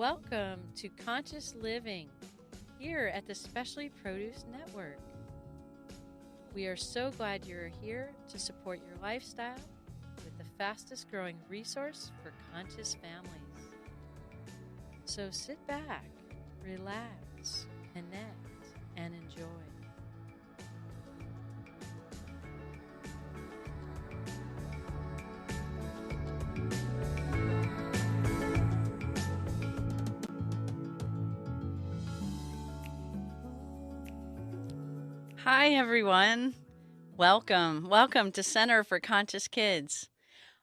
Welcome to Conscious Living here at the Specially Produce Network. We are so glad you're here to support your lifestyle with the fastest growing resource for conscious families. So sit back, relax, connect, and enjoy. Hi, everyone. Welcome to Center for Conscious Kids,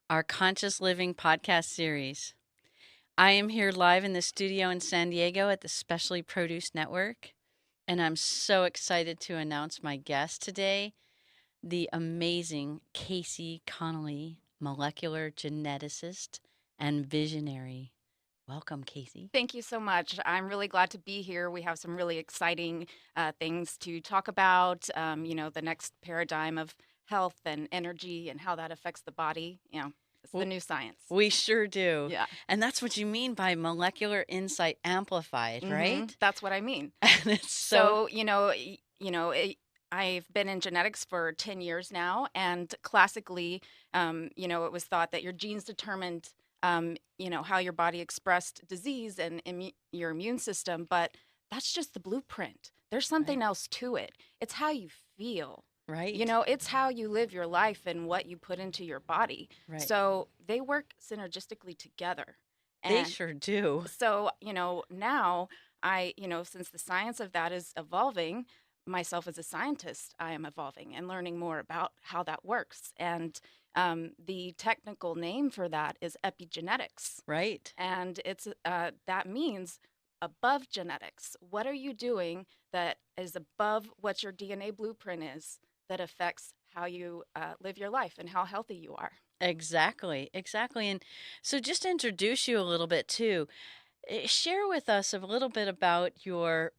our Conscious Living podcast series. I am here live in the studio in San Diego at the Specially Produce Network, and I'm so excited to announce my guest today, the amazing Cayce Connolly, molecular geneticist and visionary. Welcome, Cayce. Thank you so much. I'm really glad to be here. We have some really exciting things to talk about, the next paradigm of health and energy and how that affects the body. It's the new science. We sure do. Yeah. And that's what you mean by molecular insight amplified, right? That's what I mean. And it's I've been in genetics for 10 years now, and classically, it was thought that your genes determined how your body expressed disease and your immune system, but that's just the blueprint. There's something else to it. It's how you feel. Right. It's how you live your life and what you put into your body. Right. So they work synergistically together. They sure do. So, now since the science of that is evolving, myself as a scientist, I am evolving and learning more about how that works. And the technical name for that is epigenetics. Right. And it's that means above genetics. What are you doing that is above what your DNA blueprint is that affects how you live your life and how healthy you are? Exactly. And so just to introduce you a little bit too, share with us a little bit about your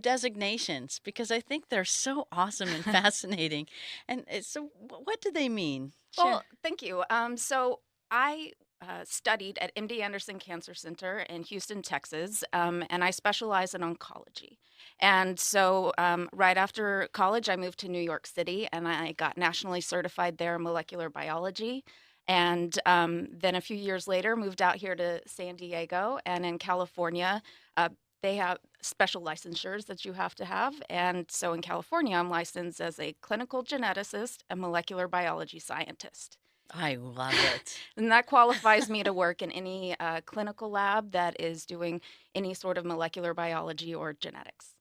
designations, because I think they're so awesome and fascinating. And so what do they mean? Well, thank you. So I studied at MD Anderson Cancer Center in Houston, Texas, and I specialize in oncology. And so right after college, I moved to New York City, and I got nationally certified there in molecular biology. And then a few years later, moved out here to San Diego, and in California, they have special licensures that you have to have. And so in California, I'm licensed as a clinical geneticist and molecular biology scientist. I love it. And that qualifies me to work in any clinical lab that is doing any sort of molecular biology or genetics.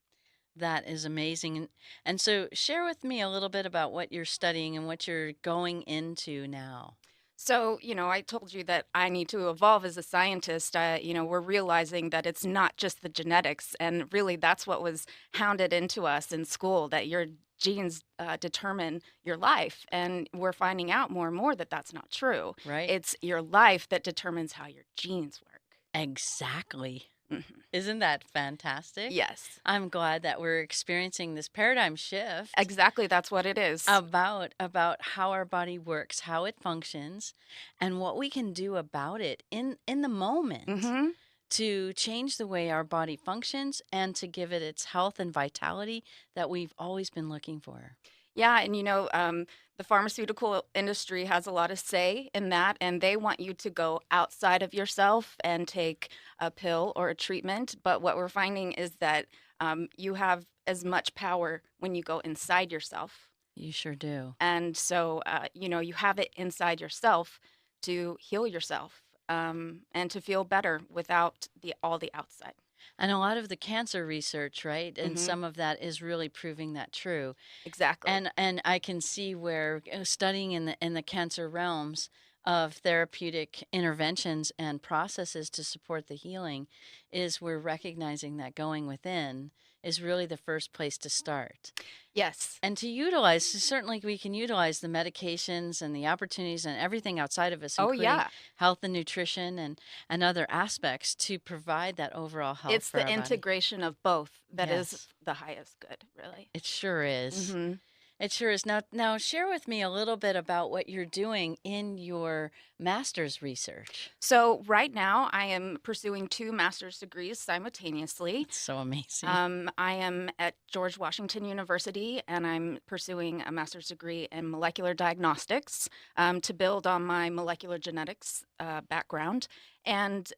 That is amazing. And so share with me a little bit about what you're studying and what you're going into now. So, I told you that I need to evolve as a scientist. We're realizing that it's not just the genetics. And really, that's what was hounded into us in school, that your genes determine your life. And we're finding out more and more that that's not true. Right. It's your life that determines how your genes work. Exactly. Mm-hmm. Isn't that fantastic? Yes. I'm glad that we're experiencing this paradigm shift. Exactly. That's what it is. About how our body works, how it functions, and what we can do about it in the moment to change the way our body functions and to give it its health and vitality that we've always been looking for. Yeah, and the pharmaceutical industry has a lot of say in that, and they want you to go outside of yourself and take a pill or a treatment. But what we're finding is that you have as much power when you go inside yourself. You sure do. And so, you have it inside yourself to heal yourself and to feel better without all the outside. And a lot of the cancer research, right? And some of that is really proving that true. Exactly. And I can see where studying in the cancer realms of therapeutic interventions and processes to support the healing is we're recognizing that going within is really the first place to start. Yes. And certainly we can utilize the medications and the opportunities and everything outside of us, including health and nutrition and other aspects to provide that overall health. It's the integration of both that is the highest good, really. It sure is. It sure is. Now share with me a little bit about what you're doing in your master's research. So right now, I am pursuing two master's degrees simultaneously. It's so amazing. I am at George Washington University, and I'm pursuing a master's degree in molecular diagnostics to build on my molecular genetics background. And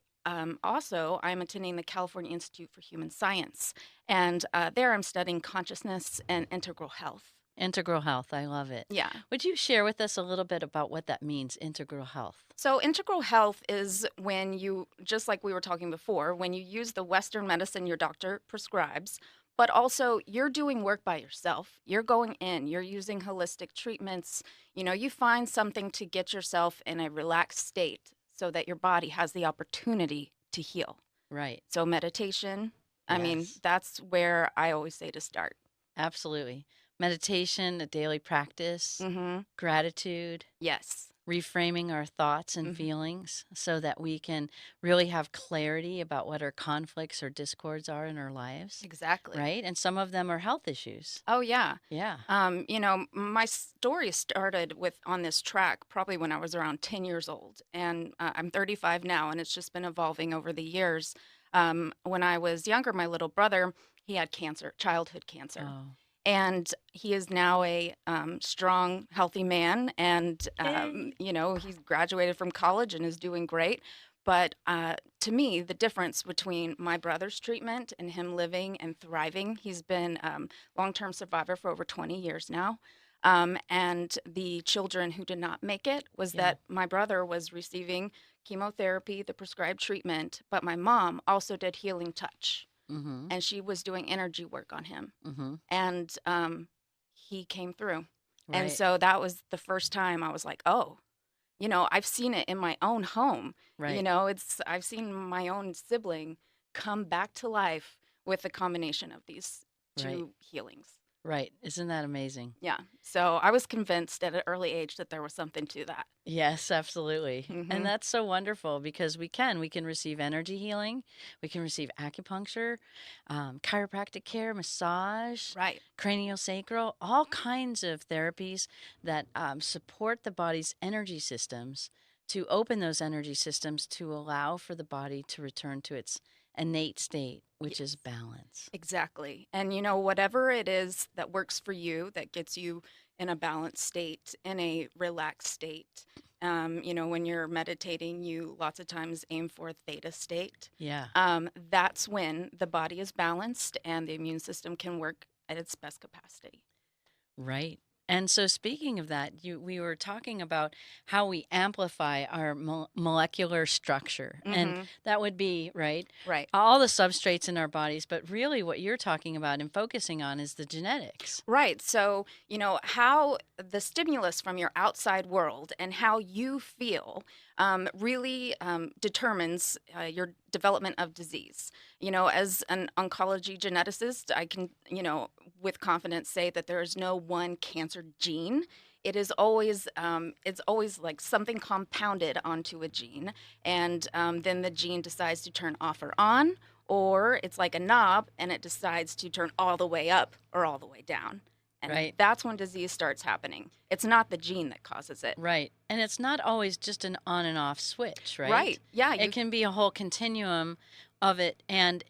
also, I'm attending the California Institute for Human Science, and there I'm studying consciousness and integral health. Integral health, I love it. Yeah. Would you share with us a little bit about what that means, integral health? So, integral health is when you, just like we were talking before, when you use the Western medicine your doctor prescribes, but also you're doing work by yourself. You're going in, you're using holistic treatments. You find something to get yourself in a relaxed state so that your body has the opportunity to heal. Right. So, meditation, I mean, Yes. that's where I always say to start. Absolutely. Meditation, a daily practice, Mm-hmm. gratitude, Yes. reframing our thoughts and Mhm. feelings so that we can really have clarity about what our conflicts or discords are in our lives, Exactly. right? And some of them are health issues. Oh, yeah. Yeah. My story started on this track probably when I was around 10 years old, and I'm 35 now, and it's just been evolving over the years. When I was younger, my little brother, he had cancer, childhood cancer, Oh. and he is now a strong, healthy man, and Yay. he's graduated from college and is doing great. But to me, the difference between my brother's treatment and him living and thriving, he's been long-term survivor for over 20 years now. And the children who did not make it was Yeah. that my brother was receiving chemotherapy, the prescribed treatment, but my mom also did healing touch, Mm-hmm. and she was doing energy work on him, Mm-hmm. and he came through. And Right. so that was the first time I was like, oh, I've seen it in my own home. Right. I've seen my own sibling come back to life with a combination of these Right. two healings. Right. Isn't that amazing? Yeah. So I was convinced at an early age that there was something to that. Yes, absolutely. And Hmm. that's so wonderful because we can receive energy healing, we can receive acupuncture, chiropractic care, massage, Right. craniosacral, all kinds of therapies that support the body's energy systems to open those energy systems to allow for the body to return to its innate state, which is Yes. balance. Exactly. And whatever it is that works for you, that gets you in a balanced state, in a relaxed state. When you're meditating, you lots of times aim for a theta state. Yeah. That's when the body is balanced and the immune system can work at its best capacity. Right. And so, speaking of that, we were talking about how we amplify our molecular structure. And Hmm. that would be, right, Right. all the substrates in our bodies. But really, what you're talking about and focusing on is the genetics. Right. So, how the stimulus from your outside world and how you feel really determines your development of disease. As an oncology geneticist, I can, with confidence say that there is no one cancer gene. It's always like something compounded onto a gene, and then the gene decides to turn off or on, or it's like a knob and it decides to turn all the way up or all the way down. And Right. that's when disease starts happening. It's not the gene that causes it. Right. And it's not always just an on and off switch, right? Right. Yeah. It can be a whole continuum of it, and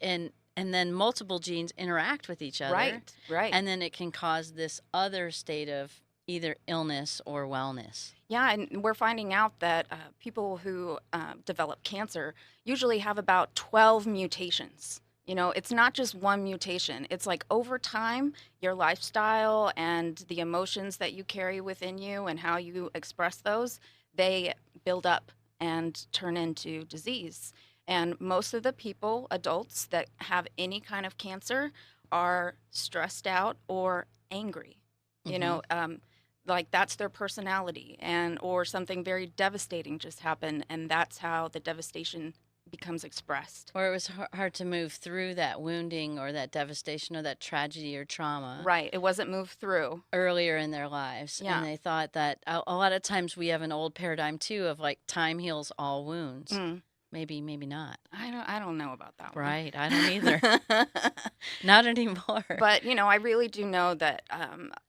then multiple genes interact with each other. Right. Right. And then it can cause this other state of either illness or wellness. Yeah, and we're finding out that people who develop cancer usually have about 12 mutations. It's not just one mutation. It's like over time, your lifestyle and the emotions that you carry within you and how you express those, they build up and turn into disease. And most of the people, adults that have any kind of cancer, are stressed out or angry. You Mhm. know, like that's their personality, and or something very devastating just happened, and that's how the devastation becomes expressed. Or it was hard to move through that wounding or that devastation or that tragedy or trauma Right. It wasn't moved through. earlier in their lives. Yeah. And they thought that a lot of times we have an old paradigm too of like time heals all wounds. Mm. Maybe, maybe not. I don't know about that one. Right. I don't either. Not anymore. But, I really do know that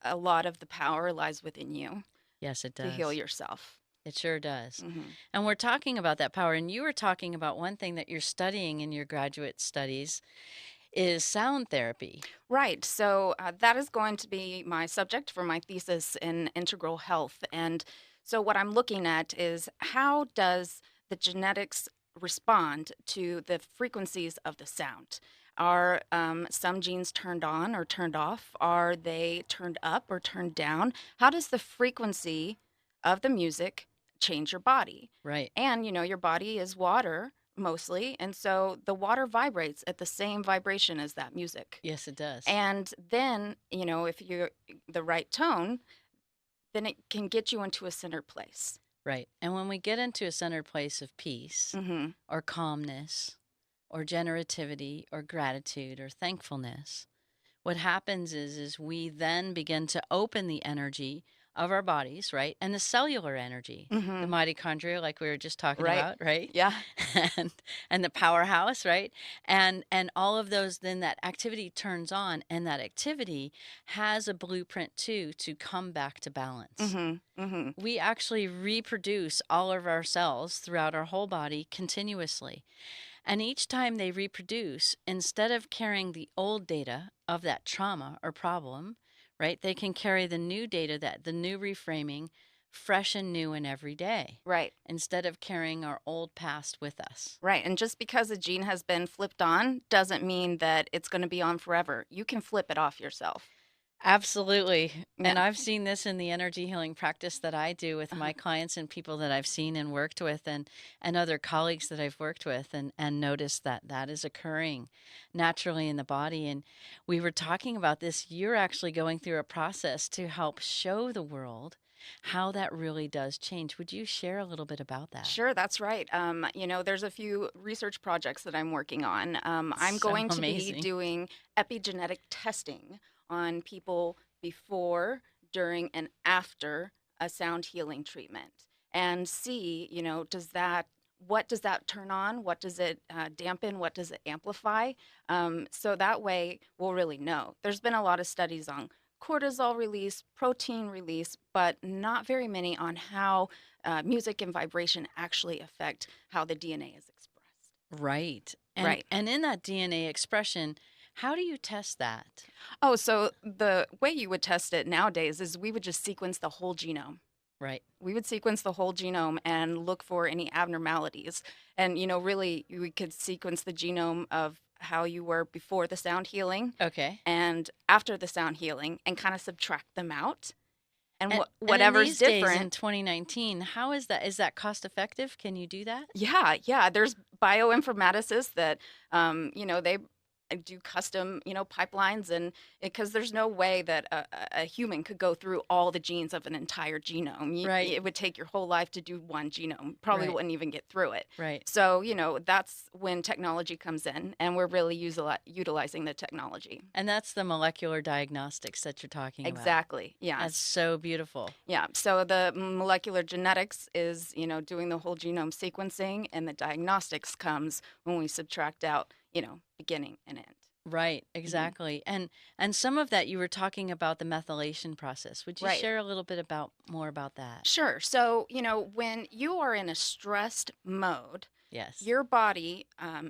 a lot of the power lies within you Yes, it to heal does. yourself. It sure does. Hmm. And we're talking about that power. And you were talking about one thing that you're studying in your graduate studies is sound therapy. Right. So that is going to be my subject for my thesis in integral health. And so what I'm looking at is how does the genetics respond to the frequencies of the sound? Are some genes turned on or turned off? Are they turned up or turned down? How does the frequency of the music change your body? Right. And, your body is water mostly. And so the water vibrates at the same vibration as that music. Yes, it does. And then, if you're the right tone, then it can get you into a centered place. Right. And when we get into a centered place of peace Mm-hmm. or calmness or generativity or gratitude or thankfulness, what happens is we then begin to open the energy of our bodies, right? And the cellular energy, the Mm-hmm. mitochondria, like we were just talking Right. about, right? Yeah. and and the powerhouse, right? And all of those, then that activity turns on, and that activity has a blueprint too to come back to balance. Mm-hmm. Mm-hmm. We actually reproduce all of our cells throughout our whole body continuously. And each time they reproduce, instead of carrying the old data of that trauma or problem, right, they can carry the new data, that the new reframing, fresh and new and every day, Right. instead of carrying our old past with us. Right. And just because a gene has been flipped on doesn't mean that it's going to be on forever. You can flip it off yourself. Absolutely. Yeah. And I've seen this in the energy healing practice that I do with Uh-huh. my clients and people that I've seen and worked with, and other colleagues that I've worked with, and noticed that that is occurring naturally in the body. And we were talking about this. You're actually going through a process to help show the world how that really does change. Would you share a little bit about that? Sure, that's right. There's a few research projects that I'm working on. I'm So going to be amazing. doing epigenetic testing on people before, during, and after a sound healing treatment, and see, what does that turn on? What does it dampen? What does it amplify? So that way we'll really know. There's been a lot of studies on cortisol release, protein release, but not very many on how music and vibration actually affect how the DNA is expressed. Right. And Right. and in that DNA expression, how do you test that? Oh, so the way you would test it nowadays is we would just sequence the whole genome. Right. We would sequence the whole genome and look for any abnormalities. And, really, we could sequence the genome of how you were before the sound healing Okay. and after the sound healing and kind of subtract them out. And And in whatever's these days in different. 2019, how is that? Is that cost effective? Can you do that? Yeah, yeah. There's bioinformaticists that, they do custom, pipelines, and because there's no way that a human could go through all the genes of an entire genome. Right. It would take your whole life to do one genome. Probably Right. wouldn't even get through it. Right. So, that's when technology comes in, and we're really utilizing the technology. And that's the molecular diagnostics that you're talking about. Exactly. Yeah. That's so beautiful. Yeah. So the molecular genetics is, doing the whole genome sequencing, and the diagnostics comes when we subtract out, beginning and end. Right, exactly. And some of that you were talking about the methylation process. Would you Right. share a little bit more about that? Sure. So, when you are in a stressed mode, Yes. your body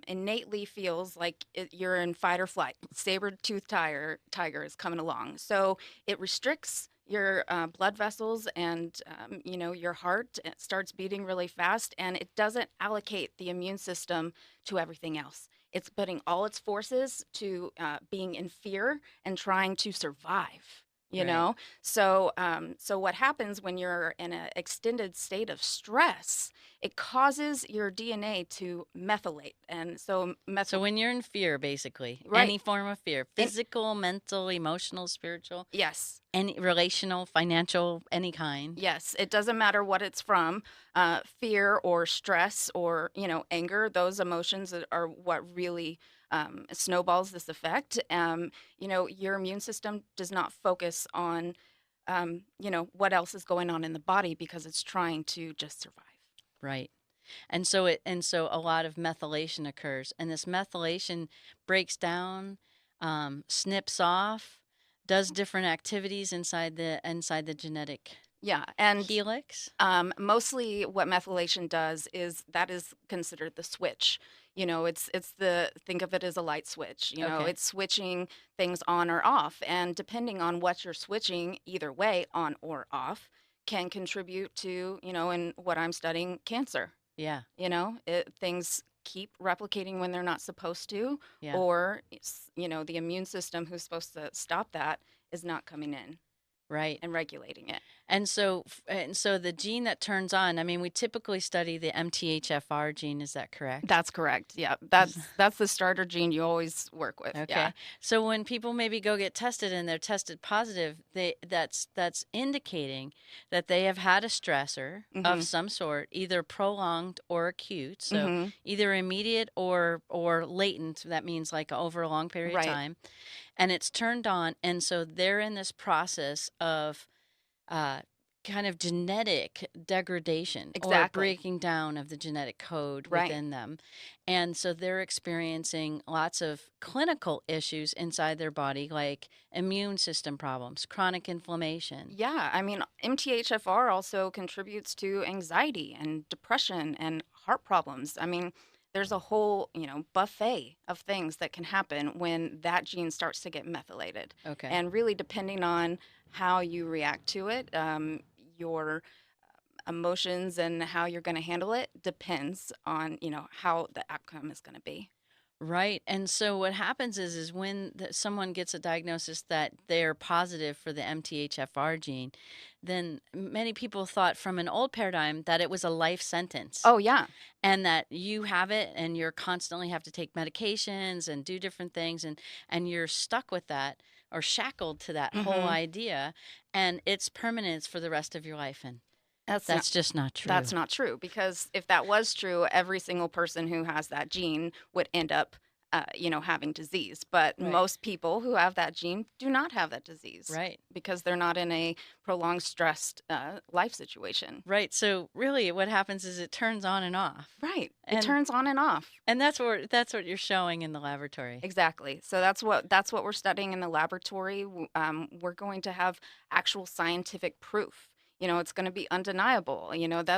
innately feels like you're in fight or flight. Saber-toothed tiger is coming along. So it restricts your blood vessels and, your heart. It starts beating really fast, and it doesn't allocate the immune system to everything else. It's putting all its forces to being in fear and trying to survive. Right. So what happens when you're in an extended state of stress? It causes your DNA to methylate, and so So when you're in fear, basically, right. any form of fear, And physical, mental, emotional, spiritual, yes, any relational, financial, any kind. yes, it doesn't matter what it's from, fear or stress or anger. Those emotions are what really snowballs this effect. Your immune system does not focus on what else is going on in the body because it's trying to just survive. Right. And so a lot of methylation occurs, and this methylation breaks down, snips off, does different activities inside the genetic Yeah, and helix. mostly what methylation does is that is considered the switch. It's the think of it as a light switch. Okay. It's switching things on or off, and depending on what you're switching, either way, on or off, can contribute to, in what I'm studying, cancer. Yeah. Things keep replicating when they're not supposed to, Yeah. or the immune system who's supposed to stop that is not coming in Right. and regulating it. And so the gene that turns on, I mean, we typically study the MTHFR gene, is that correct? That's correct. Yeah, Is- that's the starter gene you always work with. Yeah. Okay. So when people maybe go get tested and they're tested positive, that's indicating that they have had a stressor of Mhm. some sort, either prolonged or acute. So Mhm. either immediate or latent. That means like over a long period of Right. time, and it's turned on, and so they're in this process of uh, kind of genetic degradation or Exactly. breaking down of the genetic code Right. within them. And so they're experiencing lots of clinical issues inside their body, like immune system problems, chronic inflammation. Yeah, I mean, MTHFR also contributes to anxiety and depression and heart problems. I mean, there's a whole, buffet of things that can happen when that gene starts to get methylated. Okay. And really, depending on how you react to it, your emotions and how you're going to handle it depends on, how the outcome is going to be. Right. And so what happens is when someone gets a diagnosis that they're positive for the MTHFR gene, then many people thought from an old paradigm that it was a life sentence, Oh, yeah. and that you have it and you're constantly have to take medications and do different things, and you're stuck with that or shackled to that whole Hmm. idea, and it's permanence for the rest of your life, and That's not that's just not That's true. not true, because if that was true, every single person who has that gene would end up, having disease. But Right. most people who have that gene do not have that disease Right. because they're not in a prolonged stressed life situation. Right. So really what happens is it turns on and off. Right. It And turns on and off. and that's what you're showing in the laboratory. Exactly. So that's what we're studying in the laboratory. We're going to have actual scientific proof. It's going to be undeniable.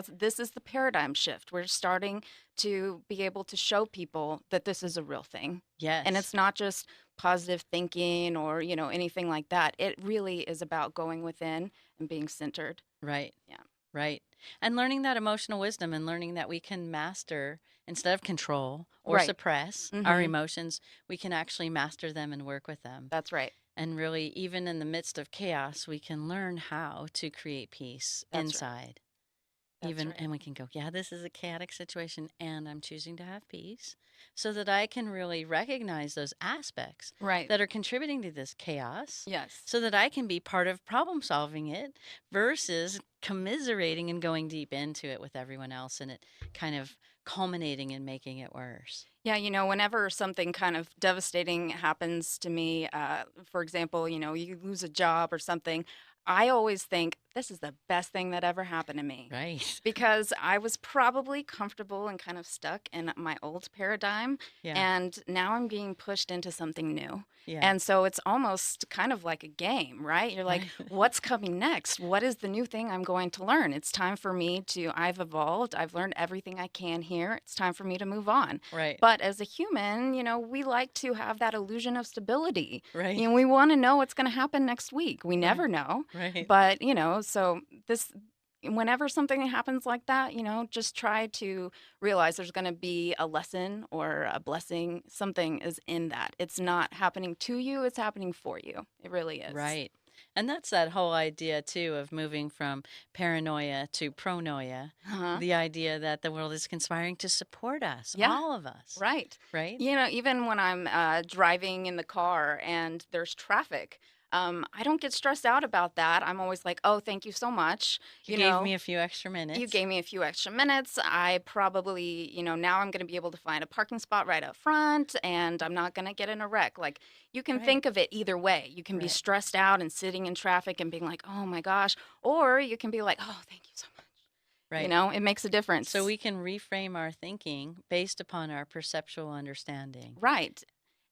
This is the paradigm shift. We're starting to be able to show people that this is a real thing, and Yes. it's not just positive thinking or anything like that. It really is about going within and being centered. Right. Yeah. Right. And learning that emotional wisdom and learning that we can master instead of control or Right. suppress our Mm-hmm. emotions, we can actually master them and work with them. That's right. And really, even in the midst of chaos, we can learn how to create peace That's right. inside. That's Even, right. and we can go, yeah, this is a chaotic situation, and I'm choosing to have peace so that I can really recognize those aspects Right. that are contributing to this chaos Yes. so that I can be part of problem solving it versus commiserating and going deep into it with everyone else, and it kind of culminating and making it worse. Yeah, whenever something kind of devastating happens to me, for example, you lose a job or something, I always think this is the best thing that ever happened to me, Right. because I was probably comfortable and kind of stuck in my old paradigm, Yeah. and now I'm being pushed into something new. Yeah. And so it's almost kind of like a game, right? You're like, Right. what's coming next? What is the new thing I'm going to learn? It's time for me I've evolved. I've learned everything I can here. It's time for me to move on. Right. But as a human, we like to have that illusion of stability. Right. We want to know what's going to happen next week. We Right. never know. Right. But, so whenever something happens like that, just try to realize there's going to be a lesson or a blessing. Something is in that. It's not happening to you, it's happening for you. It really is. Right. And that's that whole idea, too, of moving from paranoia to pronoia. Uh-huh. The idea that the world is conspiring to support us, Yeah. all of us. Right. Right? Even when I'm driving in the car and there's traffic, I don't get stressed out about that. I'm always like, oh, thank you so much. You gave me a few extra minutes. You gave me a few extra minutes. I probably, now I'm going to be able to find a parking spot right up front, and I'm not going to get in a wreck. Like, you can Right. think of it either way. You can be Right. stressed out and sitting in traffic and being like, oh my gosh, or you can be like, oh, thank you so much. You Right. know, it makes a So difference. we can reframe our thinking based upon our perceptual understanding. Right.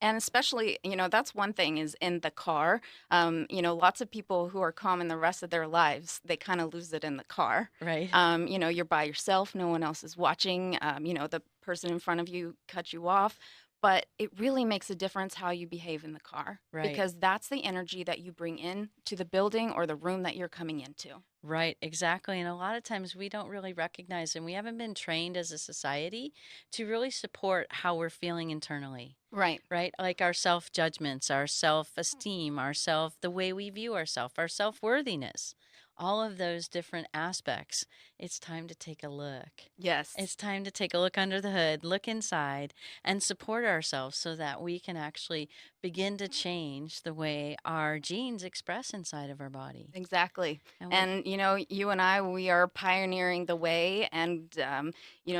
And especially, that's one thing is in the car. Lots of people who are calm in the rest of their lives, they kind of lose it in the car. Right. You're by yourself, no one else is watching. The person in front of you cut you off. But it really makes a difference how you behave in the car Right. because that's the energy that you bring in to the building or the room that you're coming into. Right, exactly. And a lot of times we don't really recognize, and we haven't been trained as a society to really support how we're feeling internally, Right. right? Like our self judgments, our self esteem, the way we view ourselves, our self worthiness, all of those different aspects. It's time to take a look. Yes. It's time to take a look under the hood, look inside, and support ourselves so that we can actually begin to change the way our genes express inside of our body. Exactly. And we And, you and I, we are pioneering the way and,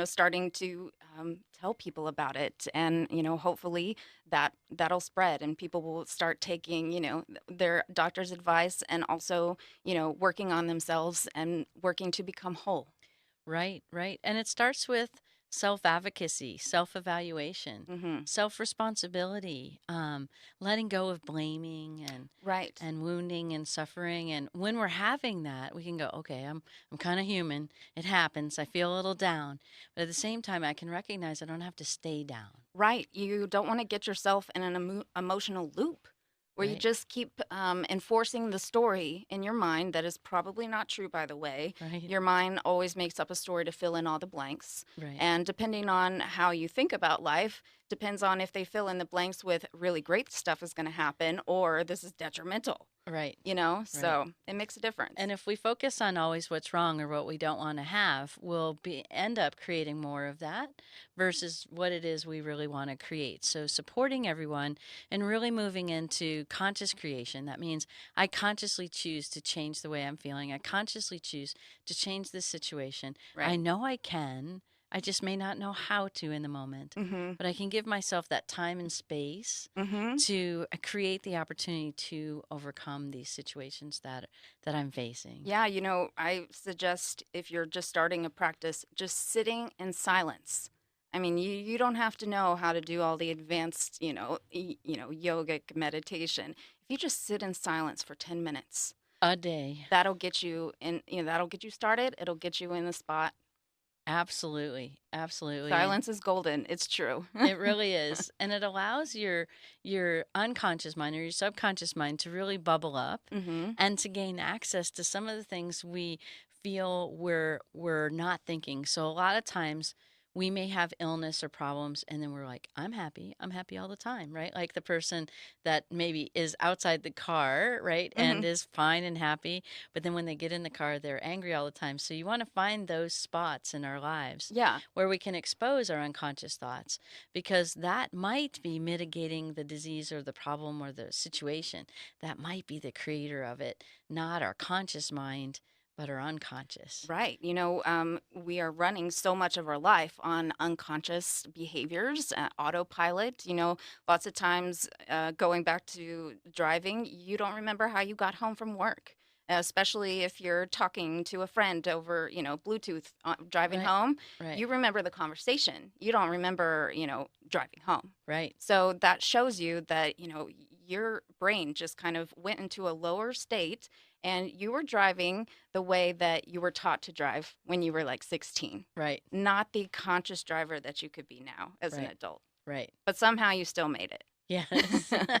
starting to tell people about it. And, hopefully that'll spread and people will start taking, their doctor's advice and also, working on themselves and working to become whole. Right, right. And it starts with self advocacy, self evaluation, Hmm. self responsibility, letting go of blaming Right. and wounding and suffering. And when we're having that, we can go, okay, I'm kind of human. It happens. I feel a little down, but at the same time, I can recognize I don't have to stay down. Right. You don't want to get yourself in an emotional loop where you Right, just keep enforcing the story in your mind that is probably not true, by the way. right, Your mind always makes up a story to fill in all the blanks. right, And depending on how you think about life, depends on if they fill in the blanks with really great stuff is going to happen or this is detrimental, right, right. So it makes a difference. And if we focus on always what's wrong or what we don't want to have, we'll end up creating more of that versus what it is we really want to create. So supporting everyone and really moving into conscious creation. That means I consciously choose to change the way I'm feeling. I consciously choose to change this situation. I Right. know I can. I just may not know how to in the moment, Mm-hmm. but I can give myself that time and space Mm-hmm. to create the opportunity to overcome these situations that I'm facing. Yeah, I suggest if you're just starting a practice, just sitting in silence. I mean, you don't have to know how to do all the advanced, yogic meditation. If you just sit in silence for 10 minutes, A day. that'll get you started. It'll get you in the spot. Absolutely. Absolutely. And Silence is golden. It's true. it really is. And it allows your unconscious mind or your subconscious mind to really bubble up Mm-hmm. and to gain access to some of the things we feel we're not thinking. So a lot of times we may have illness or problems and then we're like, I'm happy. I'm happy all the time, right? Like the person that maybe is outside the car, right? Mm-hmm. And is fine and happy, but then when they get in the car, they're angry all the time. So you want to find those spots in our lives Yeah. where we can expose our unconscious thoughts because that might be mitigating the disease or the problem or the situation. That might be the creator of it, not our conscious mind, but our unconscious. Right. We are running so much of our life on unconscious behaviors, autopilot. Lots of times going back to driving, you don't remember how you got home from work, especially if you're talking to a friend over, Bluetooth driving Right, home. right, You remember the conversation. You don't remember, driving home. right, So that shows you that, your brain just kind of went into a lower state and you were driving the way that you were taught to drive when you were like 16, right, not the conscious driver that you could be now as an right, adult. right. But somehow you still made Yes. it.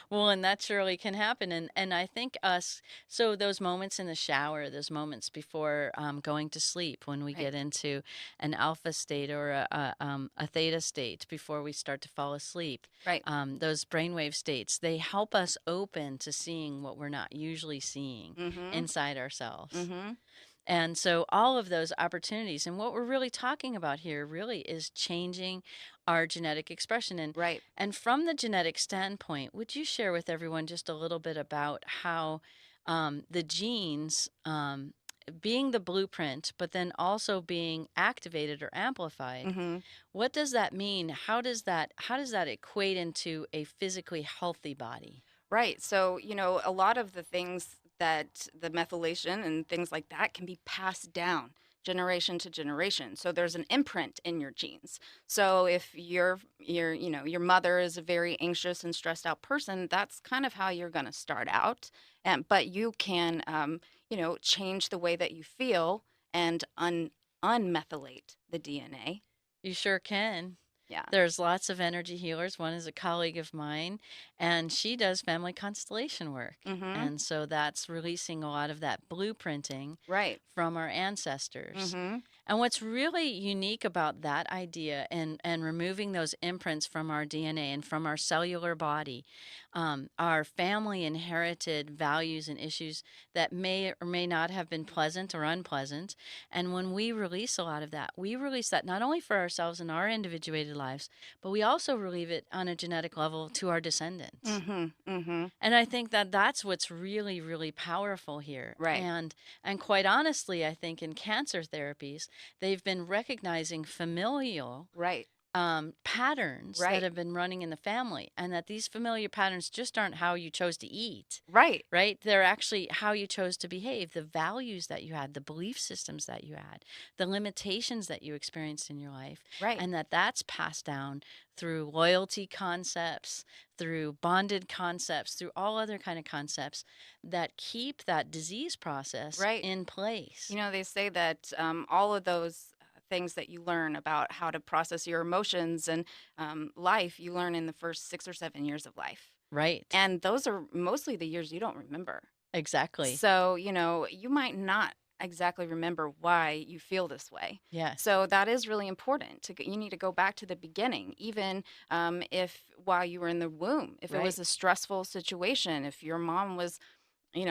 Well, and that surely can happen. And I think so those moments in the shower, those moments before going to sleep, when we Right. get into an alpha state or a theta state before we start to fall asleep, Right. those brainwave states, they help us open to seeing what we're not usually seeing Mhm. inside ourselves. Mhm. And so all of those opportunities and what we're really talking about here really is changing our genetic expression Right. and from the genetic standpoint, would you share with everyone just a little bit about how the genes being the blueprint but then also being activated or amplified, Mhm. what does that mean? How does that equate into a physically healthy body? Right. So, a lot of the things that the methylation and things like that can be passed down generation to generation. So there's an imprint in your genes. So if your mother is a very anxious and stressed out person, that's kind of how you're going to start out. And but you can change the way that you feel and unmethylate the DNA. You sure can. Yeah. There's lots of energy healers. One is a colleague of mine, and she does family constellation work. Mhm. And so that's releasing a lot of that blueprinting Right. from our ancestors. Mhm. And what's really unique about that idea and removing those imprints from our DNA and from our cellular body, our family inherited values and issues that may or may not have been pleasant or unpleasant. And when we release a lot of that, we release that not only for ourselves and our individuated lives, but we also relieve it on a genetic level to our descendants. Mhm. Mhm. And I think that that's what's really, really powerful here. Right. And quite honestly, I think in cancer therapies, they've been recognizing familial Right. patterns that Right. have been running in the family, and that these familiar patterns just aren't how you chose to eat, Right. right? They're actually how you chose to behave, the values that you had, the belief systems that you had, the limitations that you experienced in your life, Right. and that's passed down through loyalty concepts, through bonded concepts, through all other kind of concepts that keep that disease process Right. in place. They say that all of those things that you learn about how to process your emotions and life, you learn in the first 6 or 7 years of life. Right. And those are mostly the years you don't remember. Exactly. So, you might not exactly remember why you feel this way. Yes. So that is really important. You need to go back to the beginning, even if while you were in the womb, if it Right. was a stressful situation, if your mom was,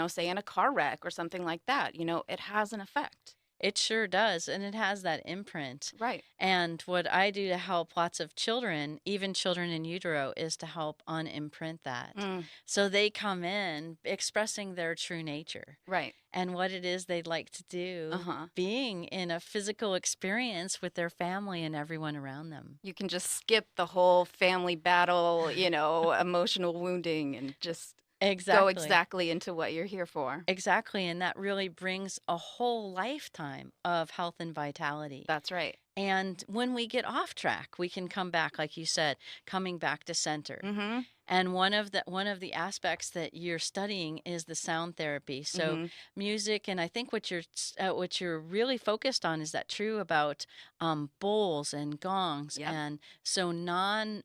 say in a car wreck or something like that, it has an effect. It sure does, and it has that imprint. Right. And what I do to help lots of children, even children in utero, is to help unimprint that. Mm, So they come in expressing their true nature right. and what it is they'd like to do, Uh-huh. being in a physical experience with their family and everyone around them. You can just skip the whole family battle, emotional wounding and just go Exactly. exactly into what you're here for. Exactly. And that really brings a whole lifetime of health and vitality. That's right. And when we get off track, we can come back, like you said, coming back to center. Mhm. And one of the aspects that you're studying is the sound therapy. So Mhm. music, and I think what you're really focused on is that true about bowls and gongs, Yep. and so non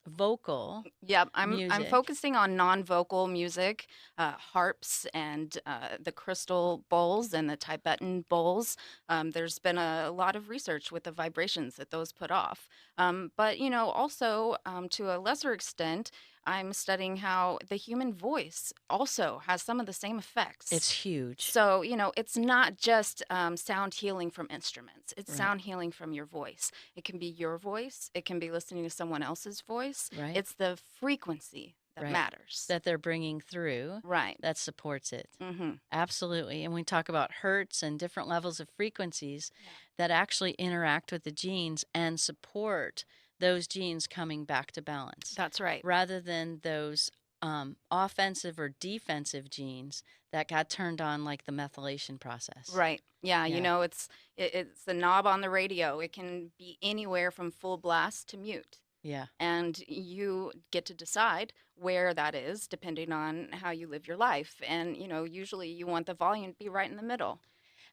vocal Yep. I'm music. focusing on non-vocal music, harps and the crystal bowls and the Tibetan bowls. There's been a lot of research with the vibrations that those put off. But also to a lesser extent, I'm studying how the human voice also has some of the same effects. It's huge, So, it's not just sound healing from instruments, it's right? sound healing from your voice. It can be your voice, it can be listening to someone else's voice. Right, It's the frequency that right. matters. That they're bringing through Right. that supports it. Mm-hmm. Absolutely. And we talk about hertz and different levels of frequencies Yeah. that actually interact with the genes and support those genes coming back to balance That's right. rather than those offensive or defensive genes that got turned on, like the methylation process. Right. Yeah, Yeah. it's the knob on the radio. It can be anywhere from full blast to mute. Yeah. And you get to decide where that is depending on how you live your life. And, usually you want the volume to be right in the middle.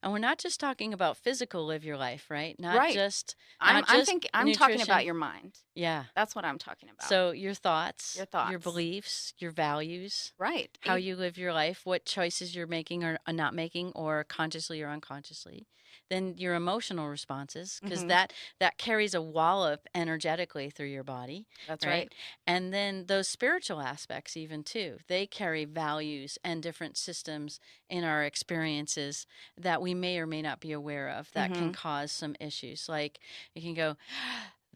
And we're not just talking about physical live your life, right? Not Right. just I'm not I'm just thinking I'm talking about nutrition. your mind. Yeah. That's what I'm talking about. So your thoughts, Your your thoughts. beliefs, your values, Right. how you live your life, what choices you're making or not making, or consciously or unconsciously. Then your emotional responses, because Mhm. that carries a wallop energetically through your body, That's right? right. And then those spiritual aspects, even too, they carry values and different systems in our experiences that we may or may not be aware of that can Mhm. cause some issues. Like you can go,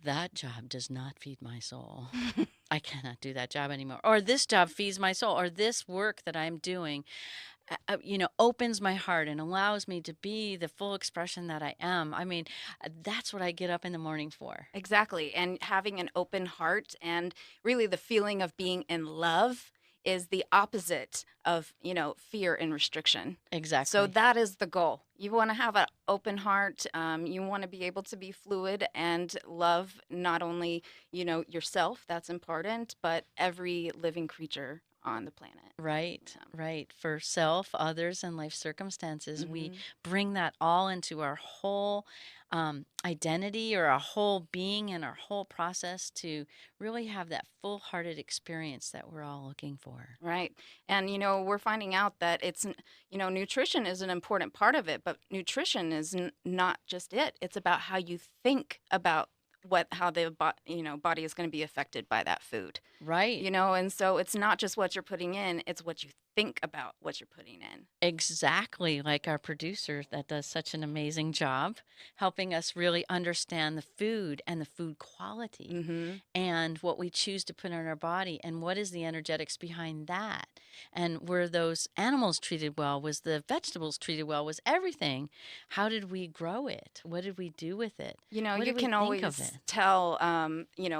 that job does not feed my soul. I cannot do that job anymore. Or this job feeds my soul. Or this work that I'm doing, opens my heart and allows me to be the full expression that I am. I mean, that's what I get up in the morning for. Exactly. And having an open heart and really the feeling of being in love is the opposite of, fear and restriction. So Exactly. that is the goal. You want to have an open heart. You want to be able to be fluid and love not only, yourself, that's important, but every living creature on the planet. Right, right. For self, others, and life circumstances, we Mhm. bring that all into our whole identity or our whole being and our whole process to really have that full hearted experience that we're all looking for. Right. And, we're finding out that nutrition is an important part of it, but nutrition is not just it. It's about how you think about how the body is going to be affected by that food. Right. And so it's not just what you're putting in, it's what you think about what you're putting in. Exactly like our producer that does such an amazing job helping us really understand the food and the food quality Mm-hmm. and what we choose to put in our body and what is the energetics behind that. And were those animals treated well? Was the vegetables treated well? Was everything? How did we grow it? What did we do with it? What You did we can think of always it? tell,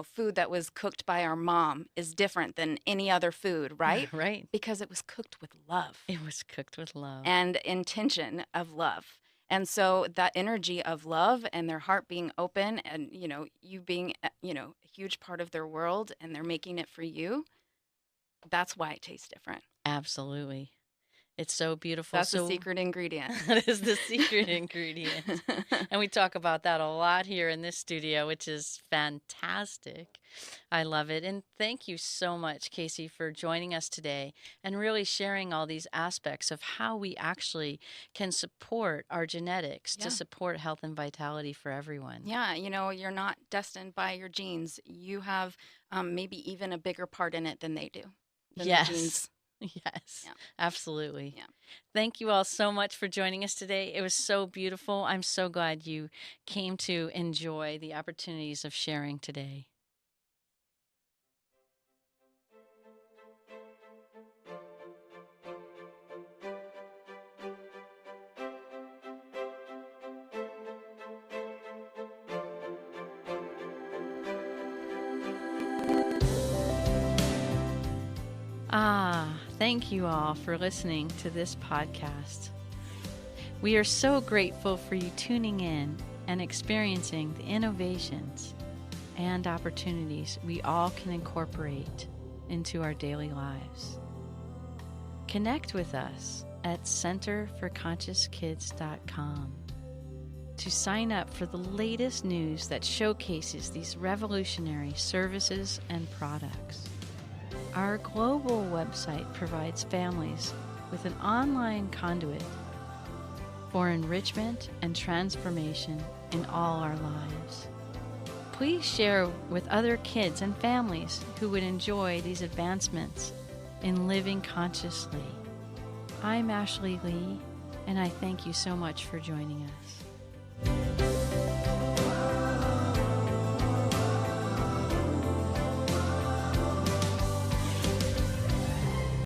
food that was cooked by our mom is different than any other food, right? Right. Because it was cooked with love It was cooked with love. and intention of love. And so that energy of love and their heart being open and, you being, a huge part of their world and they're making it for you, that's why it tastes different. Absolutely. It's so beautiful. That's the So secret ingredient. that is the secret ingredient. And we talk about that a lot here in this studio, which is fantastic. I love it. And thank you so much, Cayce, for joining us today and really sharing all these aspects of how we actually can support our genetics Yeah. to support health and vitality for everyone. Yeah, you're not destined by your genes. You have maybe even a bigger part in it than they do, than the Yes. genes. Yes, Yeah. absolutely. Yeah. Thank you all so much for joining us today. It was so beautiful. I'm so glad you came to enjoy the opportunities of sharing today. Thank you all for listening to this podcast. We are so grateful for you tuning in and experiencing the innovations and opportunities we all can incorporate into our daily lives. Connect with us at centerforconsciouskids.com to sign up for the latest news that showcases these revolutionary services and products. Our global website provides families with an online conduit for enrichment and transformation in all our lives. Please share with other kids and families who would enjoy these advancements in living consciously. I'm Ashley Lee, and I thank you so much for joining us.